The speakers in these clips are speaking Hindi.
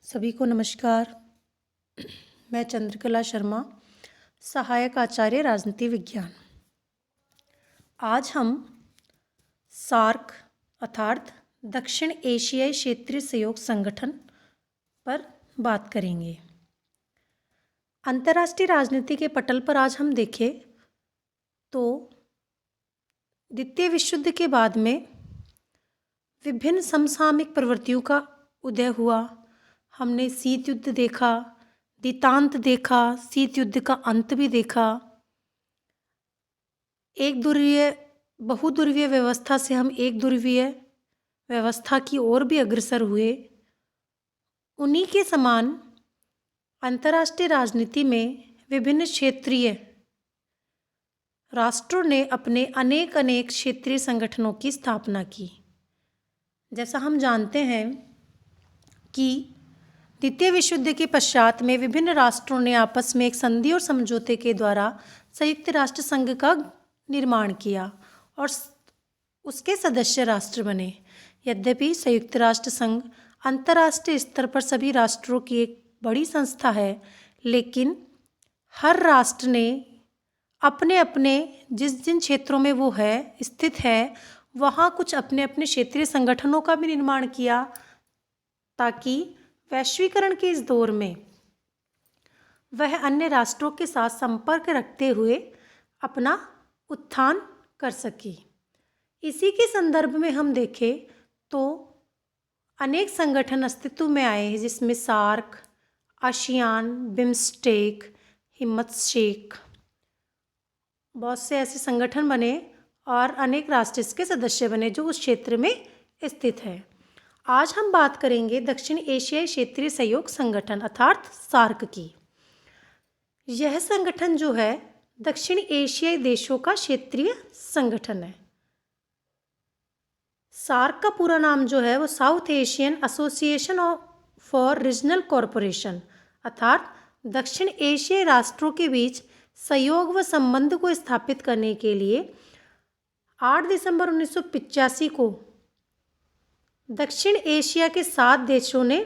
सभी को नमस्कार। मैं चंद्रकला शर्मा, सहायक आचार्य राजनीति विज्ञान। आज हम सार्क अर्थात दक्षिण एशियाई क्षेत्रीय सहयोग संगठन पर बात करेंगे। अंतर्राष्ट्रीय राजनीति के पटल पर आज हम देखें तो द्वितीय विश्व युद्ध के बाद में विभिन्न समसामयिक प्रवृत्तियों का उदय हुआ। हमने शीत युद्ध देखा, द्वितांत देखा, शीत युद्ध का अंत भी देखा। एक ध्रुवीय बहुध्रुवीय व्यवस्था से हम एक ध्रुवीय व्यवस्था की ओर भी अग्रसर हुए। उन्हीं के समान अंतर्राष्ट्रीय राजनीति में विभिन्न क्षेत्रीय राष्ट्रों ने अपने अनेक क्षेत्रीय संगठनों की स्थापना की। जैसा हम जानते हैं कि द्वितीय विश्व युद्ध के पश्चात में विभिन्न राष्ट्रों ने आपस में एक संधि और समझौते के द्वारा संयुक्त राष्ट्र संघ का निर्माण किया और उसके सदस्य राष्ट्र बने। यद्यपि संयुक्त राष्ट्र संघ अंतर्राष्ट्रीय स्तर पर सभी राष्ट्रों की एक बड़ी संस्था है, लेकिन हर राष्ट्र ने अपने अपने जिन क्षेत्रों में वो है स्थित है वहाँ कुछ अपने अपने क्षेत्रीय संगठनों का भी निर्माण किया, ताकि वैश्वीकरण के इस दौर में वह अन्य राष्ट्रों के साथ संपर्क रखते हुए अपना उत्थान कर सके। इसी के संदर्भ में हम देखें तो अनेक संगठन अस्तित्व में आए हैं, जिसमें सार्क, आसियान, बिम्स्टेक, हिम्मत शेख, बहुत से ऐसे संगठन बने और अनेक राष्ट्र इसके सदस्य बने जो उस क्षेत्र में स्थित है। आज हम बात करेंगे दक्षिण एशियाई क्षेत्रीय सहयोग संगठन अर्थात सार्क की। यह संगठन जो है दक्षिण एशियाई देशों का क्षेत्रीय संगठन है। सार्क का पूरा नाम जो है वो south Asian association for regional corporation अर्थात दक्षिण एशियाई राष्ट्रों के बीच सहयोग व संबंध को स्थापित करने के लिए 8 दिसंबर 1985 को दक्षिण एशिया के 7 देशों ने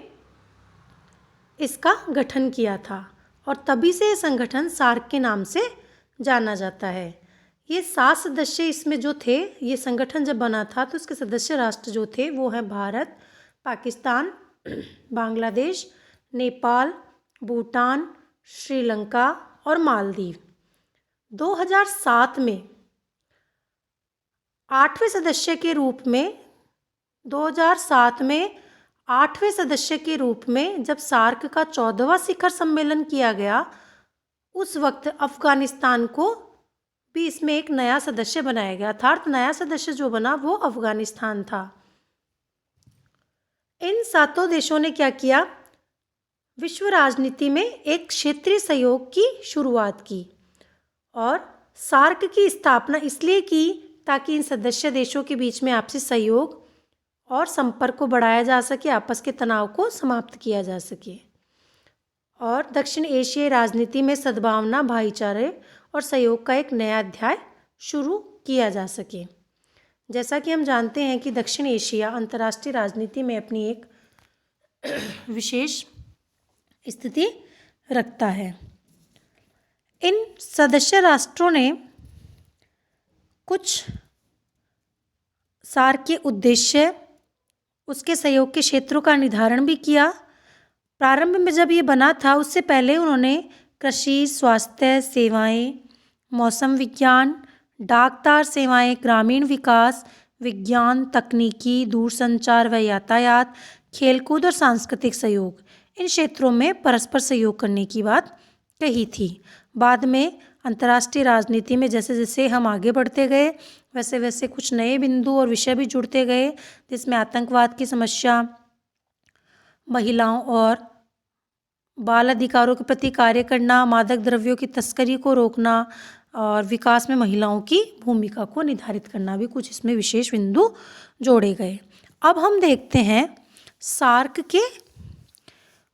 इसका गठन किया था और तभी से यह संगठन सार्क के नाम से जाना जाता है। ये 7 सदस्य इसमें जो थे, ये संगठन जब बना था तो इसके सदस्य राष्ट्र जो थे वो हैं भारत, पाकिस्तान, बांग्लादेश, नेपाल, भूटान, श्रीलंका और मालदीव। 2007 में 8वें सदस्य के रूप में जब सार्क का 14वां शिखर सम्मेलन किया गया, उस वक्त अफगानिस्तान को भी इसमें एक नया सदस्य बनाया गया, अर्थात नया सदस्य जो बना वो अफगानिस्तान था। इन 7 देशों ने क्या किया, विश्व राजनीति में एक क्षेत्रीय सहयोग की शुरुआत की और सार्क की स्थापना इसलिए की ताकि इन सदस्य देशों के बीच में आपसी सहयोग और संपर्क को बढ़ाया जा सके, आपस के तनाव को समाप्त किया जा सके और दक्षिण एशियाई राजनीति में सद्भावना, भाईचारे और सहयोग का एक नया अध्याय शुरू किया जा सके। जैसा कि हम जानते हैं कि दक्षिण एशिया अंतर्राष्ट्रीय राजनीति में अपनी एक विशेष स्थिति रखता है। इन सदस्य राष्ट्रों ने कुछ सार्क के उद्देश्य, उसके सहयोग के क्षेत्रों का निर्धारण भी किया। प्रारंभ में जब ये बना था उससे पहले उन्होंने कृषि, स्वास्थ्य सेवाएं, मौसम विज्ञान, डाकतार सेवाएं, ग्रामीण विकास, विज्ञान, तकनीकी, दूरसंचार व यातायात, खेलकूद और सांस्कृतिक सहयोग, इन क्षेत्रों में परस्पर सहयोग करने की बात कही थी। बाद में अंतर्राष्ट्रीय राजनीति में जैसे जैसे हम आगे बढ़ते गए वैसे वैसे कुछ नए बिंदु और विषय भी जुड़ते गए, जिसमें आतंकवाद की समस्या, महिलाओं और बाल अधिकारों के प्रति कार्य करना, मादक द्रव्यों की तस्करी को रोकना और विकास में महिलाओं की भूमिका को निर्धारित करना भी कुछ इसमें विशेष बिंदु जोड़े गए। अब हम देखते हैं सार्क के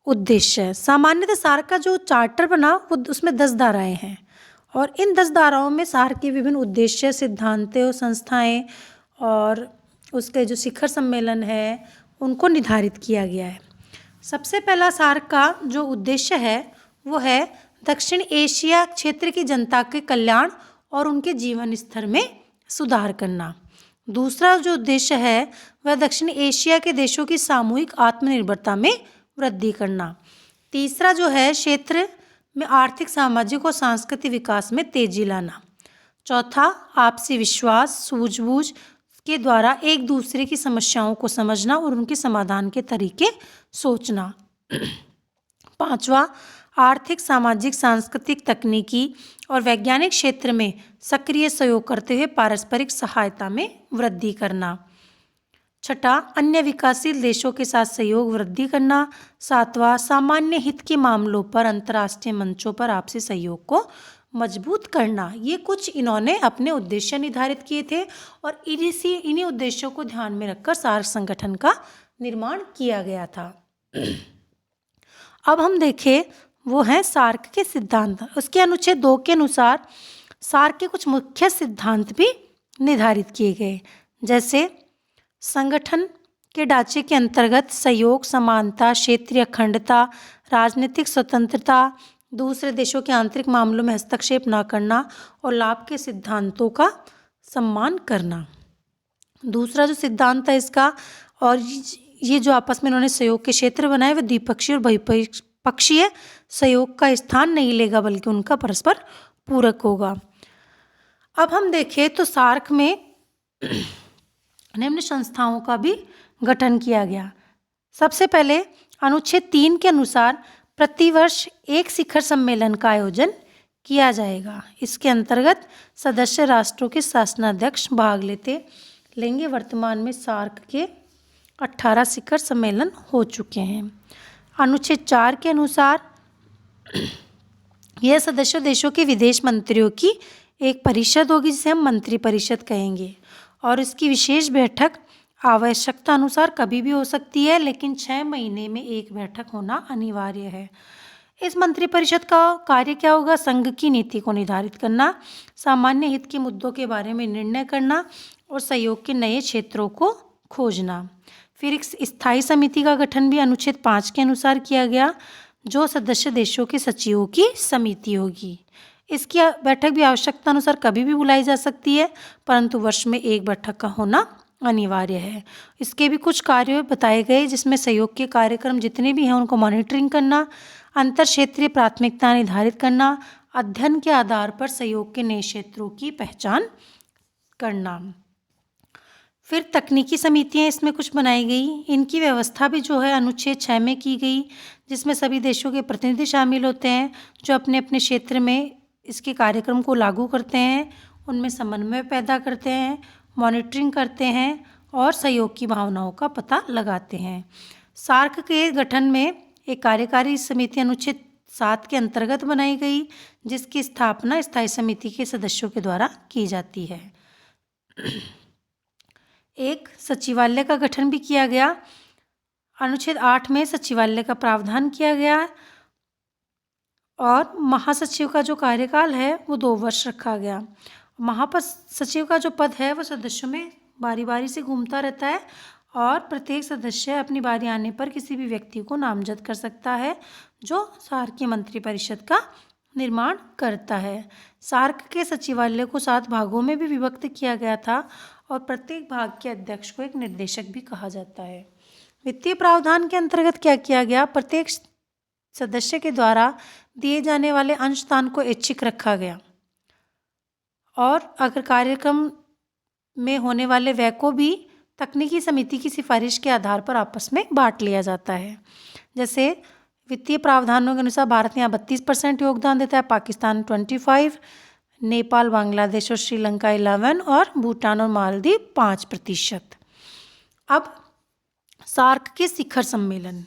उद्देश्य। सामान्यतः सार्क का जो चार्टर बना वो उसमें 10 धाराएं हैं और इन 10 धाराओं में सार्क के विभिन्न उद्देश्य, सिद्धांतें और संस्थाएं और उसके जो शिखर सम्मेलन है उनको निर्धारित किया गया है। सबसे पहला सार्क का जो उद्देश्य है वो है दक्षिण एशिया क्षेत्र की जनता के कल्याण और उनके जीवन स्तर में सुधार करना। दूसरा जो उद्देश्य है वह दक्षिण एशिया के देशों की सामूहिक आत्मनिर्भरता में वृद्धि करना। तीसरा जो है क्षेत्र में आर्थिक, सामाजिक और सांस्कृतिक विकास में तेजी लाना। चौथा, आपसी विश्वास, सूझबूझ के द्वारा एक दूसरे की समस्याओं को समझना और उनके समाधान के तरीके सोचना। पांचवा, आर्थिक, सामाजिक, सांस्कृतिक, तकनीकी और वैज्ञानिक क्षेत्र में सक्रिय सहयोग करते हुए पारस्परिक सहायता में वृद्धि करना। छठा, अन्य विकासशील देशों के साथ सहयोग वृद्धि करना। सातवां, सामान्य हित के मामलों पर अंतर्राष्ट्रीय मंचों पर आपसी सहयोग को मजबूत करना। ये कुछ इन्होंने अपने उद्देश्य निर्धारित किए थे और इन्हीं उद्देश्यों को ध्यान में रखकर सार्क संगठन का निर्माण किया गया था। अब हम देखें वो है सार्क के सिद्धांत। उसके अनुच्छेद 2 के अनुसार सार्क के कुछ मुख्य सिद्धांत भी निर्धारित किए गए, जैसे संगठन के ढांचे के अंतर्गत सहयोग, समानता, क्षेत्रीय अखंडता, राजनीतिक स्वतंत्रता, दूसरे देशों के आंतरिक मामलों में हस्तक्षेप न करना और लाभ के सिद्धांतों का सम्मान करना। दूसरा जो सिद्धांत है इसका, और ये जो आपस में इन्होंने सहयोग के क्षेत्र बनाए वे द्विपक्षीय और बहुपक्षीय सहयोग का स्थान नहीं लेगा बल्कि उनका परस्पर पूरक होगा। अब हम देखें तो सार्क में निम्न संस्थाओं का भी गठन किया गया। सबसे पहले अनुच्छेद 3 के अनुसार प्रतिवर्ष एक शिखर सम्मेलन का आयोजन किया जाएगा। इसके अंतर्गत सदस्य राष्ट्रों के शासनाध्यक्ष भाग लेंगे। वर्तमान में सार्क के 18 शिखर सम्मेलन हो चुके हैं। अनुच्छेद 4 के अनुसार यह सदस्य देशों के विदेश मंत्रियों की एक परिषद होगी जिसे हम मंत्री परिषद कहेंगे, और इसकी विशेष बैठक आवश्यकता अनुसार कभी भी हो सकती है, लेकिन 6 महीने में एक बैठक होना अनिवार्य है। इस मंत्रिपरिषद का कार्य क्या होगा? संघ की नीति को निर्धारित करना, सामान्य हित के मुद्दों के बारे में निर्णय करना और सहयोग के नए क्षेत्रों को खोजना। फिर एक स्थायी समिति का गठन भी अनुच्छेद 5 के अनुसार किया गया, जो सदस्य देशों के सचिवों की समिति होगी। इसकी बैठक भी आवश्यकता अनुसार कभी भी बुलाई जा सकती है, परंतु वर्ष में एक बैठक का होना अनिवार्य है। इसके भी कुछ कार्य बताए गए, जिसमें सहयोग के कार्यक्रम जितने भी हैं उनको मॉनिटरिंग करना, अंतर क्षेत्रीय प्राथमिकता निर्धारित करना, अध्ययन के आधार पर सहयोग के नए क्षेत्रों की पहचान करना। फिर तकनीकी समितियां इसमें कुछ बनाई गई। इनकी व्यवस्था भी जो है अनुच्छेद 6 में की गई, जिसमें सभी देशों के प्रतिनिधि शामिल होते हैं जो अपने अपने क्षेत्र में इसके कार्यक्रम को लागू करते हैं, उनमें समन्वय पैदा करते हैं, मॉनिटरिंग करते हैं और सहयोग की भावनाओं का पता लगाते हैं। सार्क के गठन में एक कार्यकारी समिति अनुच्छेद 7 के अंतर्गत बनाई गई, जिसकी स्थापना स्थायी समिति के सदस्यों के द्वारा की जाती है। एक सचिवालय का गठन भी किया गया। अनुच्छेद 8 में सचिवालय का प्रावधान किया गया और महासचिव का जो कार्यकाल है वो 2 वर्ष रखा गया। महासचिव का जो पद है वो सदस्यों में बारी बारी से घूमता रहता है और प्रत्येक सदस्य अपनी बारी आने पर किसी भी व्यक्ति को नामजद कर सकता है जो सार्क की मंत्रिपरिषद का निर्माण करता है। सार्क के सचिवालय को 7 भागों में भी विभक्त किया गया था और प्रत्येक भाग के अध्यक्ष को एक निर्देशक भी कहा जाता है। वित्तीय प्रावधान के अंतर्गत क्या किया गया? प्रत्येक सदस्य के द्वारा दिए जाने वाले अंशदान को ऐच्छिक रखा गया और अगर कार्यक्रम में होने वाले व्यय को भी तकनीकी समिति की सिफारिश के आधार पर आपस में बांट लिया जाता है। जैसे वित्तीय प्रावधानों के अनुसार भारत यहाँ 32% योगदान देता है, पाकिस्तान 25%, नेपाल, बांग्लादेश और श्रीलंका 11% और भूटान और मालदीव 5%। अब सार्क के शिखर सम्मेलन।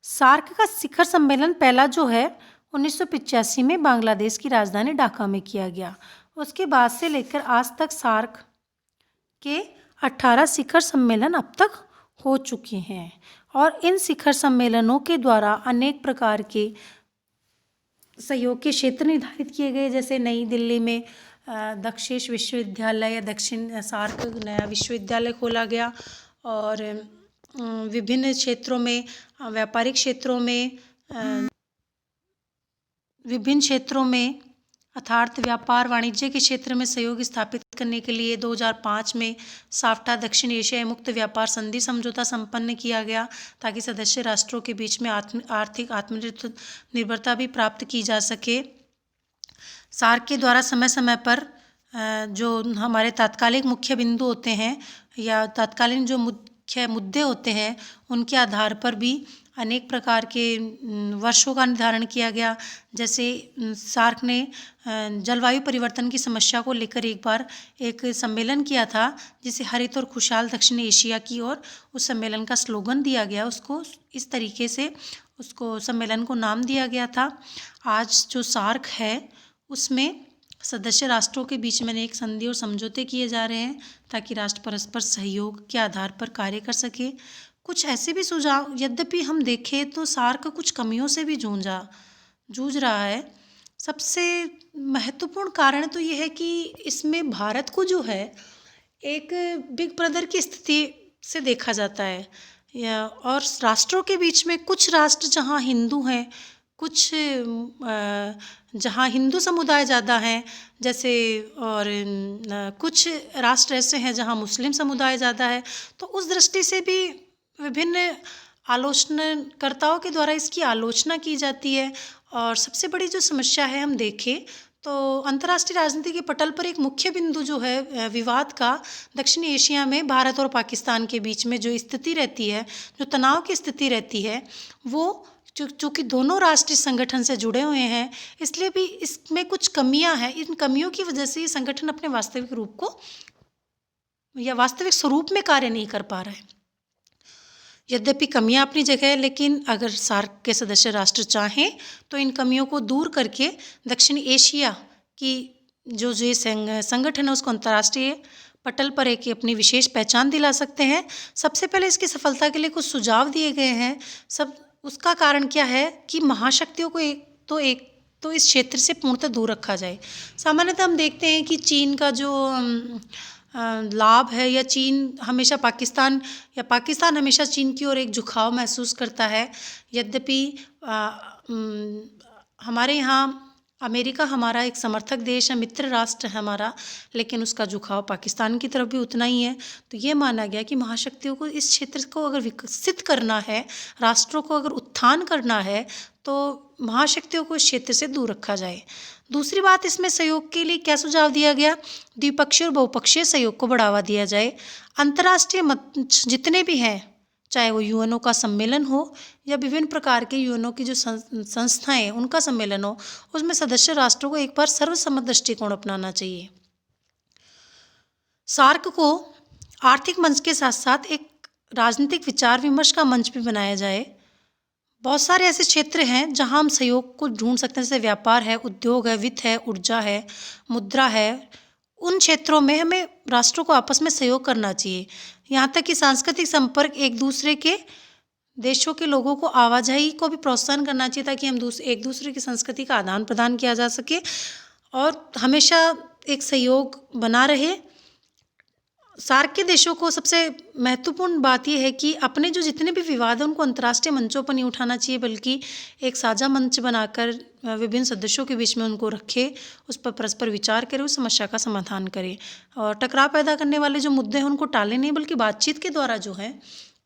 सार्क का शिखर सम्मेलन पहला जो है 1985 में बांग्लादेश की राजधानी ढाका में किया गया। उसके बाद से लेकर आज तक सार्क के 18 शिखर सम्मेलन अब तक हो चुके हैं और इन शिखर सम्मेलनों के द्वारा अनेक प्रकार के सहयोग के क्षेत्र निर्धारित किए गए। जैसे नई दिल्ली में दक्षेश विश्वविद्यालय या दक्षिण सार्क नया विश्वविद्यालय खोला गया और विभिन्न क्षेत्रों में, व्यापारिक क्षेत्रों में, विभिन्न क्षेत्रों में अर्थात व्यापार वाणिज्य के क्षेत्र में सहयोग स्थापित करने के लिए 2005 में साफ्टा दक्षिण एशियाई मुक्त व्यापार संधि समझौता संपन्न किया गया, ताकि सदस्य राष्ट्रों के बीच में आर्थिक आत्मनिर्भरता भी प्राप्त की जा सके। सार्क के द्वारा समय समय पर जो हमारे तात्कालिक मुख्य बिंदु होते हैं या तात्कालीन जो मुख्य मुद्दे होते हैं, उनके आधार पर भी अनेक प्रकार के वर्षों का निर्धारण किया गया। जैसे सार्क ने जलवायु परिवर्तन की समस्या को लेकर एक बार एक सम्मेलन किया था, जिसे हरित और खुशहाल दक्षिण एशिया की ओर उस सम्मेलन का स्लोगन दिया गया। उसको इस तरीके से उसको सम्मेलन को नाम दिया गया था। आज जो सार्क है उसमें सदस्य राष्ट्रों के बीच में अनेक संधि और समझौते किए जा रहे हैं, ताकि राष्ट्र परस्पर सहयोग के आधार पर कार्य कर सके। कुछ ऐसे भी सुझाव, यद्यपि हम देखें तो सार्क कुछ कमियों से भी जूझ रहा है। सबसे महत्वपूर्ण कारण तो ये है कि इसमें भारत को जो है एक बिग ब्रदर की स्थिति से देखा जाता है, और राष्ट्रों के बीच में कुछ राष्ट्र जहाँ हिंदू हैं, कुछ जहाँ हिंदू समुदाय ज़्यादा हैं जैसे, और कुछ राष्ट्र ऐसे हैं जहाँ मुस्लिम समुदाय ज़्यादा है। तो उस दृष्टि से भी विभिन्न आलोचनाकर्ताओं के द्वारा इसकी आलोचना की जाती है। और सबसे बड़ी जो समस्या है हम देखें तो अंतर्राष्ट्रीय राजनीति के पटल पर एक मुख्य बिंदु जो है विवाद का, दक्षिण एशिया में भारत और पाकिस्तान के बीच में जो स्थिति रहती है, जो तनाव की स्थिति रहती है, वो चूँकि दोनों राष्ट्रीय संगठन से जुड़े हुए हैं, इसलिए भी इसमें कुछ कमियां हैं। इन कमियों की वजह से ये संगठन अपने वास्तविक रूप को या वास्तविक स्वरूप में कार्य नहीं कर पा रहा है। यद्यपि कमियां अपनी जगह है, लेकिन अगर सार्क के सदस्य राष्ट्र चाहें तो इन कमियों को दूर करके दक्षिण एशिया की जो संगठन है उसको अंतर्राष्ट्रीय पटल पर एक अपनी विशेष पहचान दिला सकते हैं। सबसे पहले इसकी सफलता के लिए कुछ सुझाव दिए गए हैं। उसका कारण क्या है कि महाशक्तियों को एक तो इस क्षेत्र से पूर्णतः दूर रखा जाए। सामान्यतः हम देखते हैं कि चीन का जो लाभ है, या पाकिस्तान हमेशा चीन की ओर एक झुकाव महसूस करता है। यद्यपि हमारे यहाँ अमेरिका हमारा एक समर्थक देश है, मित्र राष्ट्र है हमारा, लेकिन उसका झुकाव पाकिस्तान की तरफ भी उतना ही है। तो ये माना गया कि महाशक्तियों को इस क्षेत्र को अगर विकसित करना है, राष्ट्रों को अगर उत्थान करना है, तो महाशक्तियों को इस क्षेत्र से दूर रखा जाए। दूसरी बात, इसमें सहयोग के लिए क्या सुझाव दिया गया? द्विपक्षीय और बहुपक्षीय सहयोग को बढ़ावा दिया जाए। अंतर्राष्ट्रीय मंच जितने भी हैं, चाहे वो यूएनओ का सम्मेलन हो या विभिन्न प्रकार के यूएनओ की जो संस्थाएं उनका सम्मेलन हो, उसमें सदस्य राष्ट्रों को एक बार सर्वसम्मत दृष्टिकोण अपनाना चाहिए। सार्क को आर्थिक मंच के साथ साथ एक राजनीतिक विचार विमर्श का मंच भी बनाया जाए। बहुत सारे ऐसे क्षेत्र हैं जहां हम सहयोग को ढूंढ सकते हैं, जैसे व्यापार है, उद्योग है, वित्त है, ऊर्जा है, मुद्रा है। उन क्षेत्रों में हमें राष्ट्रों को आपस में सहयोग करना चाहिए। यहाँ तक कि सांस्कृतिक संपर्क, एक दूसरे के देशों के लोगों को आवाजाही को भी प्रोत्साहन करना चाहिए, ताकि हम एक दूसरे की संस्कृति का आदान प्रदान किया जा सके और हमेशा एक सहयोग बना रहे। सार्क के देशों को सबसे महत्वपूर्ण बात यह है कि अपने जो जितने भी विवाद हैं उनको अंतर्राष्ट्रीय मंचों पर नहीं उठाना चाहिए, बल्कि एक साझा मंच बनाकर विभिन्न सदस्यों के बीच में उनको रखे, उस पर परस्पर विचार करें, उस समस्या का समाधान करें। और टकराव पैदा करने वाले जो मुद्दे हैं उनको टालें नहीं, बल्कि बातचीत के द्वारा जो है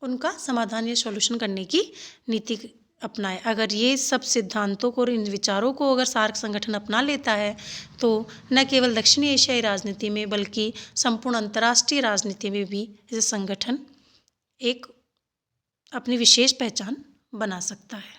उनका समाधान या सॉल्यूशन करने की नीति अपनाए। अगर ये सब सिद्धांतों को और इन विचारों को अगर सार्क संगठन अपना लेता है, तो न केवल दक्षिण एशियाई राजनीति में बल्कि संपूर्ण अंतर्राष्ट्रीय राजनीति में भी यह संगठन एक अपनी विशेष पहचान बना सकता है।